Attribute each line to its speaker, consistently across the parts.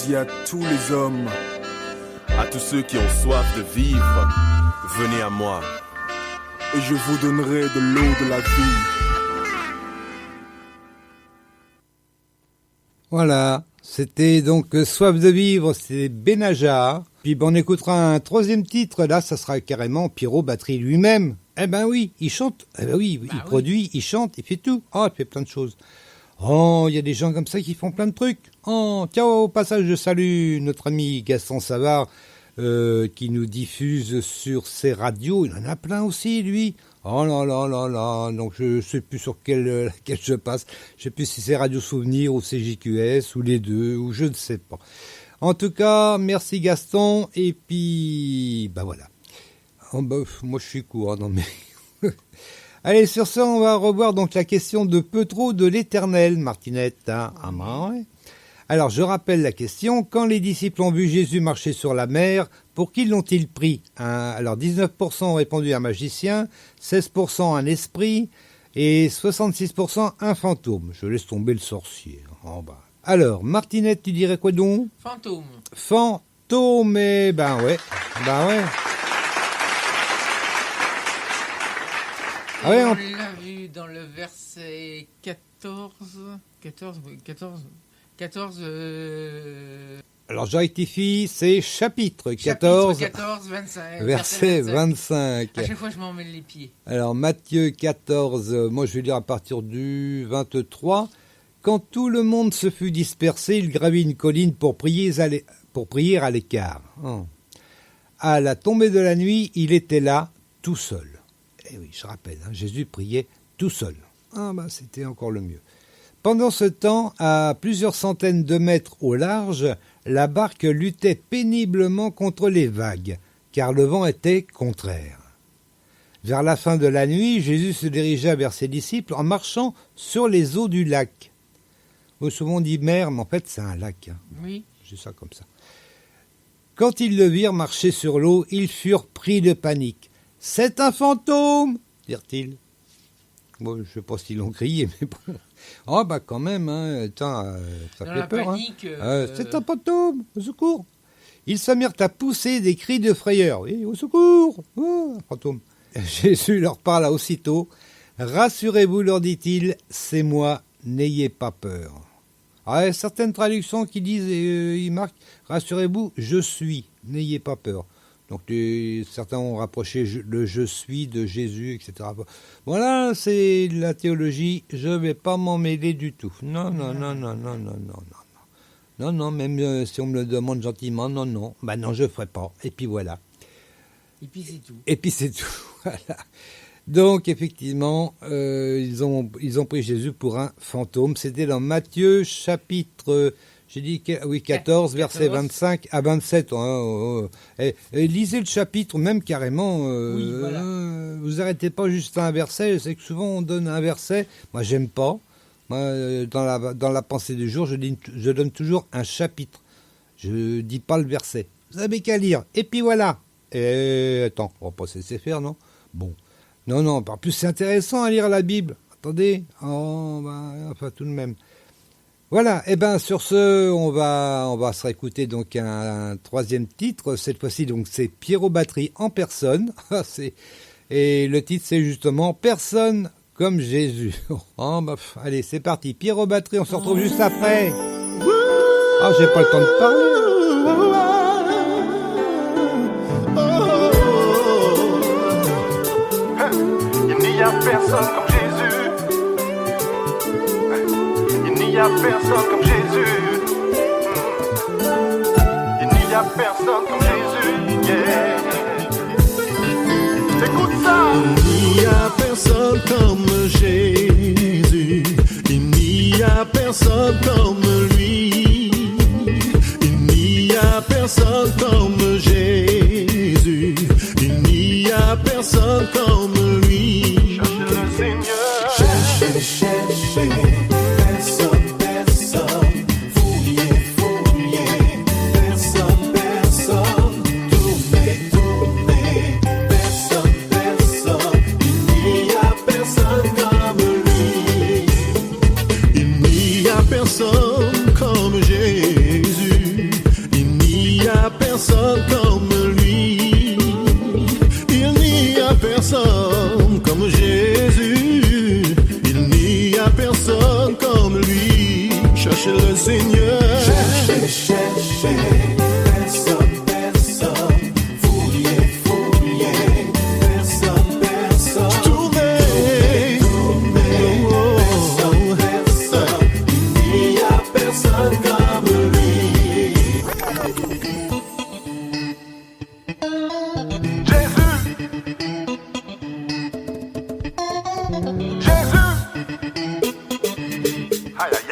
Speaker 1: dis à tous les hommes, à tous ceux qui ont soif de vivre, venez à moi, et je vous donnerai de l'eau de la vie.
Speaker 2: Voilà, c'était donc Soif de vivre, c'est Benajar. Puis on écoutera un troisième titre, là ça sera carrément Pierrot Batterie lui-même. Eh ben oui, il chante, eh ben oui, il produit, il chante, il fait tout. Oh, il fait plein de choses. Oh, il y a des gens comme ça qui font plein de trucs. Oh, tiens, au passage, je salue notre ami Gaston Savard qui nous diffuse sur ses radios. Il en a plein aussi, lui. Oh là là là là. Donc, je sais plus sur laquelle je passe. Je sais plus si c'est Radio Souvenir ou CJQS ou les deux, ou je ne sais pas. En tout cas, merci Gaston. Et puis, bah voilà. Oh, bah, moi, je suis court, non mais... Allez, sur ça, on va revoir donc la question de peu trop de l'Éternel, Martinette. Hein. Ah, ben, ouais. Alors, je rappelle la question. Quand les disciples ont vu Jésus marcher sur la mer, pour qui l'ont-ils pris? Alors, 19% ont répondu un magicien, 16% un esprit et 66% un fantôme. Je laisse tomber le sorcier. Oh, bah. Alors, Martinette, tu dirais quoi donc?
Speaker 3: Fantôme.
Speaker 2: Fantôme, eh ben ouais. Ben ouais.
Speaker 3: Ah ouais, on l'a vu dans le verset 14.
Speaker 2: Alors je rectifie, c'est chapitre 14,
Speaker 3: 25,
Speaker 2: verset 25.
Speaker 3: À chaque fois, je m'en mêle les pieds.
Speaker 2: Alors Matthieu 14, moi je vais lire à partir du 23. Quand tout le monde se fut dispersé, il gravit une colline pour prier à l'écart. À la tombée de la nuit, il était là, tout seul. Eh oui, je rappelle, Jésus priait tout seul. Ah bah c'était encore le mieux. Pendant ce temps, à plusieurs centaines de mètres au large, la barque luttait péniblement contre les vagues, car le vent était contraire. Vers la fin de la nuit, Jésus se dirigea vers ses disciples en marchant sur les eaux du lac. Souvent on dit mer, mais en fait c'est un lac.
Speaker 3: Oui.
Speaker 2: C'est ça comme ça. Quand ils le virent marcher sur l'eau, ils furent pris de panique. « C'est un fantôme !» dirent-ils. Bon, je ne sais pas s'ils l'ont crié, mais bon. Oh, bah quand même, ça fait peur.
Speaker 3: Panique,
Speaker 2: c'est un fantôme, au secours. Ils se mirent à pousser des cris de frayeur. Oui, au secours, un fantôme. Jésus leur parla aussitôt. « Rassurez-vous, leur dit-il, c'est moi, n'ayez pas peur. » Il y a certaines traductions qui disent, ils marquent, « Rassurez-vous, je suis, n'ayez pas peur. » Donc certains ont rapproché le « je suis » de Jésus, etc. Voilà, c'est la théologie, je ne vais pas m'en mêler du tout. Non, même si on me le demande gentiment, non, je ne ferai pas. Et puis voilà.
Speaker 3: Et puis c'est tout.
Speaker 2: Voilà. Donc effectivement, ils ont pris Jésus pour un fantôme. C'était dans Matthieu chapitre... J'ai dit, oui, 14, verset 25 à 27. Lisez le chapitre, même carrément.
Speaker 3: Voilà.
Speaker 2: Vous arrêtez pas juste à un verset. C'est que souvent, on donne un verset. Moi, j'aime pas. Moi, dans la pensée du jour, je donne toujours un chapitre. Je dis pas le verset. Vous avez qu'à lire. Et puis voilà. Et attends, on va pas se laisser faire, non? Bon. Non, en plus, c'est intéressant à lire la Bible. Attendez. Enfin, tout de même. Voilà, sur ce, on va se réécouter donc un troisième titre. Cette fois-ci, donc, c'est Pierrot Batterie en personne. Et le titre, c'est justement Personne comme Jésus. Allez, c'est parti. Pierrot Batterie, on se retrouve juste après. J'ai pas le temps de
Speaker 4: parler. Il n'y a personne comme Jésus. Il n'y a personne comme Jésus. Il n'y a personne comme Jésus. Yeah. Écoute ça.
Speaker 5: Il n'y a personne comme Jésus. Il n'y a personne comme lui. Il n'y a personne comme Jésus. Il n'y a personne comme lui.
Speaker 4: Cherchez le Seigneur.
Speaker 5: Cherchez. Personne comme Jésus. personne comme lui. Il n'y a personne comme Jésus. Il n'y a personne comme lui. Cherchez le Seigneur. Cherchez, cherchez. Personne, personne. Fouillez, fouillez. Personne, personne. Tournez, tournez. Personne, personne. Il n'y a personne comme lui.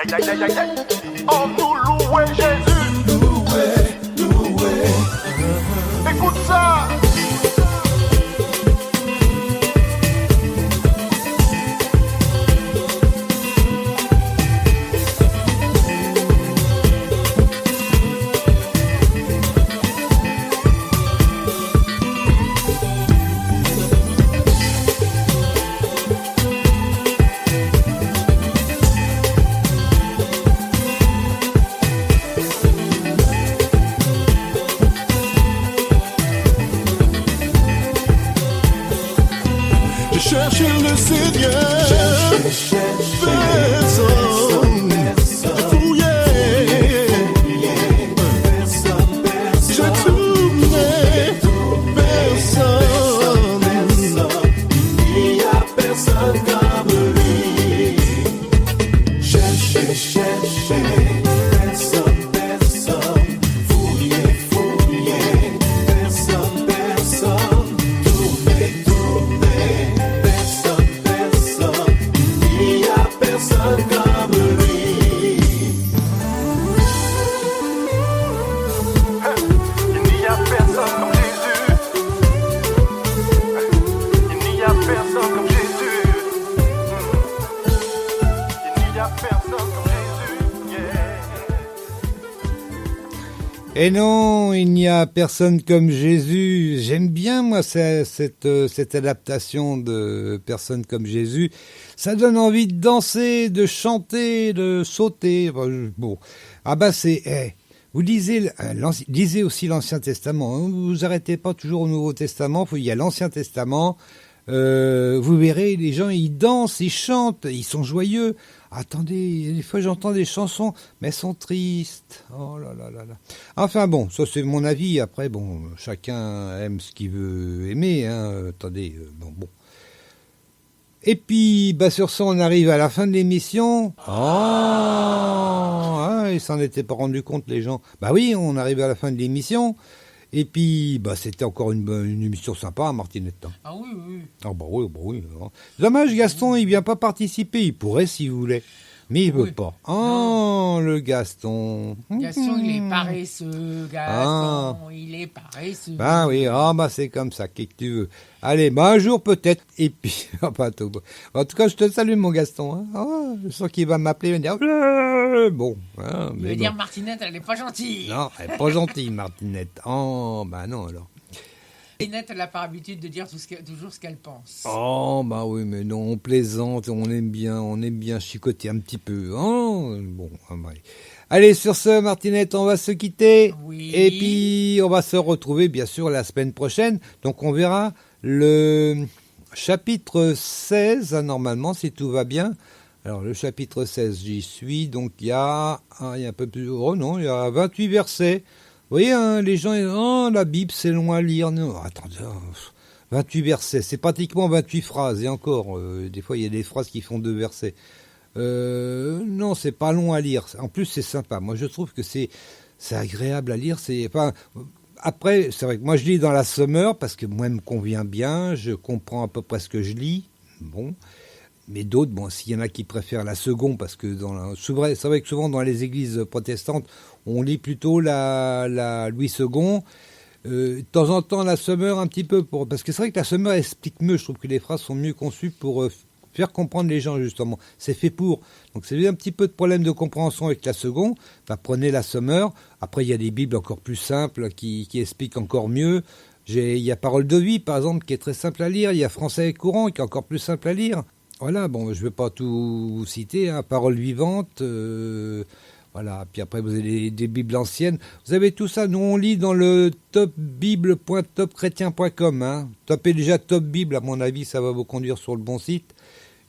Speaker 4: Aïe, aïe, aïe, aïe. On nous louait Jésus.
Speaker 5: Loué, loué.
Speaker 4: Écoute ça.
Speaker 5: Cherchez le Seigneur. Personne. Fouillez. J'ai tourné. Personne. Il n'y a personne comme lui. Cherchez, cherchez. Personne, personne. Fouillez, fouillez. Personne, personne. Tournez, tournez. Personne, personne. Il n'y a personne comme lui.
Speaker 4: Il n'y a personne comme Jésus. Il n'y a personne comme Jésus. Il n'y a personne comme Jésus. Yeah.
Speaker 2: Et non, il n'y a personne comme Jésus. J'aime bien, moi, cette adaptation de Personne comme Jésus. Ça donne envie de danser, de chanter, de sauter. Bon, ah bah vous lisez, lisez aussi l'Ancien Testament. Hein. Vous arrêtez pas toujours au Nouveau Testament. Il y a l'Ancien Testament. Vous verrez, les gens, ils dansent, ils chantent, ils sont joyeux. Attendez, des fois j'entends des chansons, mais elles sont tristes. Oh là là là là. Enfin bon, ça c'est mon avis. Après, bon, chacun aime ce qu'il veut aimer. Hein. Attendez, bon. Et puis, bah sur ça, on arrive à la fin de l'émission. Ils s'en étaient pas rendus compte, les gens. Bah oui, on arrive à la fin de l'émission. Et puis, bah c'était encore une émission sympa, Martinette. Hein.
Speaker 3: Ah oui, oui.
Speaker 2: Ah bah oui. Dommage, Gaston, il vient pas participer. Il pourrait s'il voulait. Mais il veut pas. Oh, le Gaston.
Speaker 3: Gaston, il est paresseux, il est paresseux.
Speaker 2: Bah oui, c'est comme ça, qu'est-ce que tu veux. Allez, un jour peut-être, et puis, en tout cas, je te salue, mon Gaston. Hein. Je sens qu'il va m'appeler, il va dire, bon. Hein,
Speaker 3: il va dire, Martinette, elle n'est pas gentille.
Speaker 2: Non, elle n'est pas gentille, Martinette. Oh, bah non, alors.
Speaker 3: Martinette, elle n'a pas l'habitude de dire toujours ce qu'elle pense.
Speaker 2: Oh, bah oui, mais non, on plaisante, on aime bien chicoter un petit peu. Oh, bon, allez, sur ce, Martinette, on va se quitter.
Speaker 3: Oui.
Speaker 2: Et puis, on va se retrouver, bien sûr, la semaine prochaine. Donc, on verra le chapitre 16, normalement, si tout va bien. Alors, le chapitre 16, j'y suis. Donc, il y a un peu plus... Oh non, il y a 28 versets. Vous voyez, hein, les gens, la Bible, c'est long à lire. Non, attendez, 28 versets, c'est pratiquement 28 phrases. Et encore, des fois, il y a des phrases qui font 2 versets. Non, c'est pas long à lire. En plus, c'est sympa. Moi, je trouve que c'est agréable à lire. Après, c'est vrai que moi, je lis dans la Summer parce que moi, elle me convient bien. Je comprends à peu près ce que je lis. Bon. Mais d'autres, s'il y en a qui préfèrent la seconde, parce que c'est vrai que souvent dans les églises protestantes, on lit plutôt la Louis II. De temps en temps, la Summer un petit peu, parce que c'est vrai que la Summer explique mieux. Je trouve que les phrases sont mieux conçues pour faire comprendre les gens, justement. C'est fait pour. Donc, c'est un petit peu de problème de compréhension avec la seconde. Prenez la Summer. Après, il y a des Bibles encore plus simples qui expliquent encore mieux. Il y a Parole de vie, par exemple, qui est très simple à lire. Il y a Français courant, qui est encore plus simple à lire. Voilà, je ne vais pas tout citer, hein, Parole vivante, Voilà, puis après vous avez des Bibles anciennes. Vous avez tout ça, nous on lit dans le topbible.topchrétien.com. Hein. Tapez déjà Top Bible, à mon avis, ça va vous conduire sur le bon site.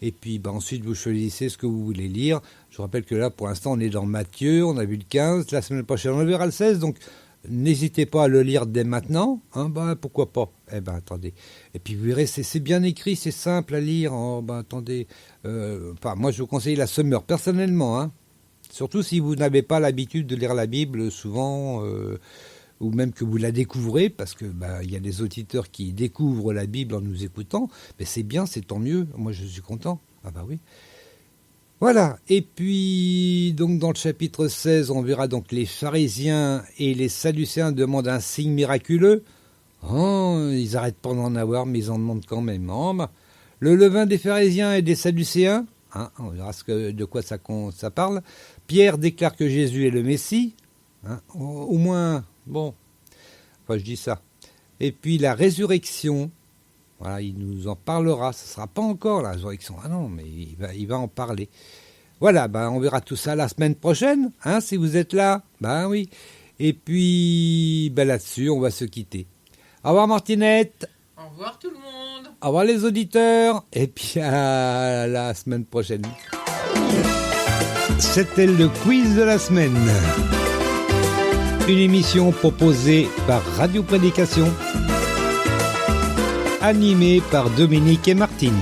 Speaker 2: Et puis ensuite vous choisissez ce que vous voulez lire. Je rappelle que là pour l'instant on est dans Matthieu, on a vu le 15, la semaine prochaine on verra le 16, donc n'hésitez pas à le lire dès maintenant. Hein, pourquoi pas. Attendez. Et puis vous verrez, c'est bien écrit, c'est simple à lire. Attendez. Moi je vous conseille la Summer, personnellement, hein. Surtout si vous n'avez pas l'habitude de lire la Bible souvent, ou même que vous la découvrez, parce que y a des auditeurs qui découvrent la Bible en nous écoutant. Mais c'est bien, c'est tant mieux. Moi, je suis content. Oui. Voilà. Et puis, donc dans le chapitre 16, on verra donc les pharisiens et les sadducéens demandent un signe miraculeux. Ils n'arrêtent pas d'en avoir, mais ils en demandent quand même. Le levain des pharisiens et des sadducéens. On verra de quoi ça parle. Pierre déclare que Jésus est le Messie. Au moins, je dis ça. Et puis la résurrection, voilà, il nous en parlera. Ce ne sera pas encore la résurrection. Non, mais il va en parler. Voilà, on verra tout ça la semaine prochaine, si vous êtes là. Oui. Et puis, là-dessus, on va se quitter. Au revoir Martinette.
Speaker 3: Au revoir tout le monde.
Speaker 2: Au revoir les auditeurs, et puis à la semaine prochaine. C'était le quiz de la semaine. Une émission proposée par Radio Prédication, animée par Dominique et Martine.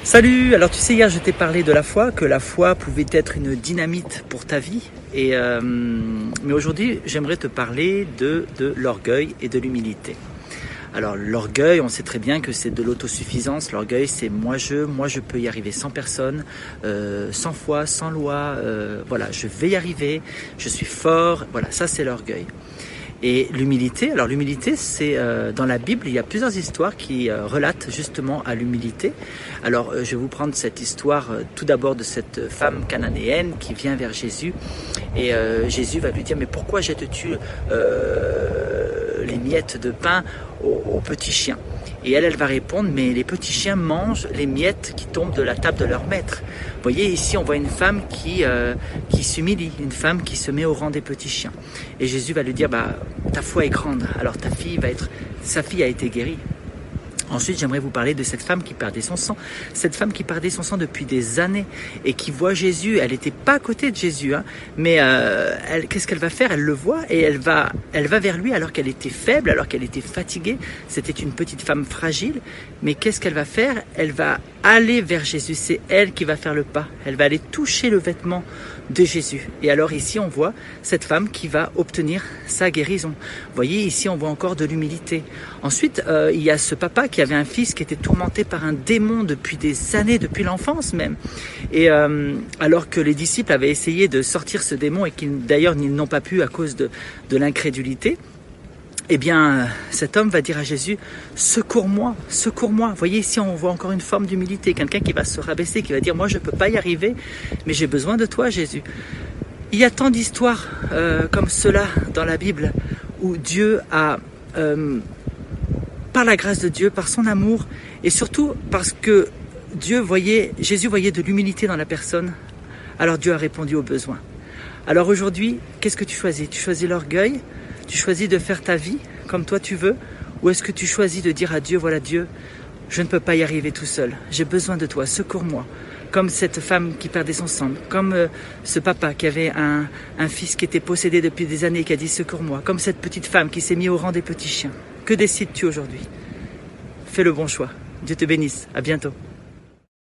Speaker 6: Salut, alors tu sais, hier je t'ai parlé de la foi, que la foi pouvait être une dynamite pour ta vie. Mais aujourd'hui, j'aimerais te parler de l'orgueil et de l'humilité. Alors l'orgueil, on sait très bien que c'est de l'autosuffisance. L'orgueil, c'est moi je peux y arriver sans personne, sans foi, sans loi. Je vais y arriver, je suis fort. Voilà, ça c'est l'orgueil. Et l'humilité, c'est dans la Bible, il y a plusieurs histoires qui relatent justement à l'humilité. Alors je vais vous prendre cette histoire tout d'abord de cette femme cananéenne qui vient vers Jésus et Jésus va lui dire mais pourquoi jettes-tu les miettes de pain aux petits chiens? Et elle va répondre, mais les petits chiens mangent les miettes qui tombent de la table de leur maître. Vous voyez, ici on voit une femme qui s'humilie, une femme qui se met au rang des petits chiens. Et Jésus va lui dire, ta foi est grande, alors sa fille a été guérie. Ensuite, j'aimerais vous parler de cette femme qui perdait son sang. Cette femme qui perdait son sang depuis des années et qui voit Jésus. Elle n'était pas à côté de Jésus, mais qu'est-ce qu'elle va faire? Elle le voit et elle va vers lui alors qu'elle était faible, alors qu'elle était fatiguée. C'était une petite femme fragile. Mais qu'est-ce qu'elle va faire? Elle va aller vers Jésus. C'est elle qui va faire le pas. Elle va aller toucher le vêtement de Jésus. Et alors ici, on voit cette femme qui va obtenir sa guérison. Vous voyez, ici, on voit encore de l'humilité. Ensuite, il y a ce papa qui avait un fils qui était tourmenté par un démon depuis des années, depuis l'enfance même. Et alors que les disciples avaient essayé de sortir ce démon et qu'ils d'ailleurs ils n'ont pas pu à cause de l'incrédulité, eh bien, cet homme va dire à Jésus, secours-moi, secours-moi. Vous voyez, ici, on voit encore une forme d'humilité. Quelqu'un qui va se rabaisser, qui va dire, moi, je ne peux pas y arriver, mais j'ai besoin de toi, Jésus. Il y a tant d'histoires comme cela dans la Bible, où Dieu a, par la grâce de Dieu, par son amour, et surtout parce que Jésus voyait de l'humilité dans la personne, alors Dieu a répondu aux besoins. Alors aujourd'hui, qu'est-ce que tu choisis? Tu choisis l'orgueil? Tu choisis de faire ta vie comme toi tu veux? Ou est-ce que tu choisis de dire à Dieu, voilà Dieu, je ne peux pas y arriver tout seul. J'ai besoin de toi, secours-moi. Comme cette femme qui perdait son sang, comme ce papa qui avait un fils qui était possédé depuis des années et qui a dit secours-moi. Comme cette petite femme qui s'est mise au rang des petits chiens. Que décides-tu aujourd'hui? Fais le bon choix. Dieu te bénisse. À bientôt.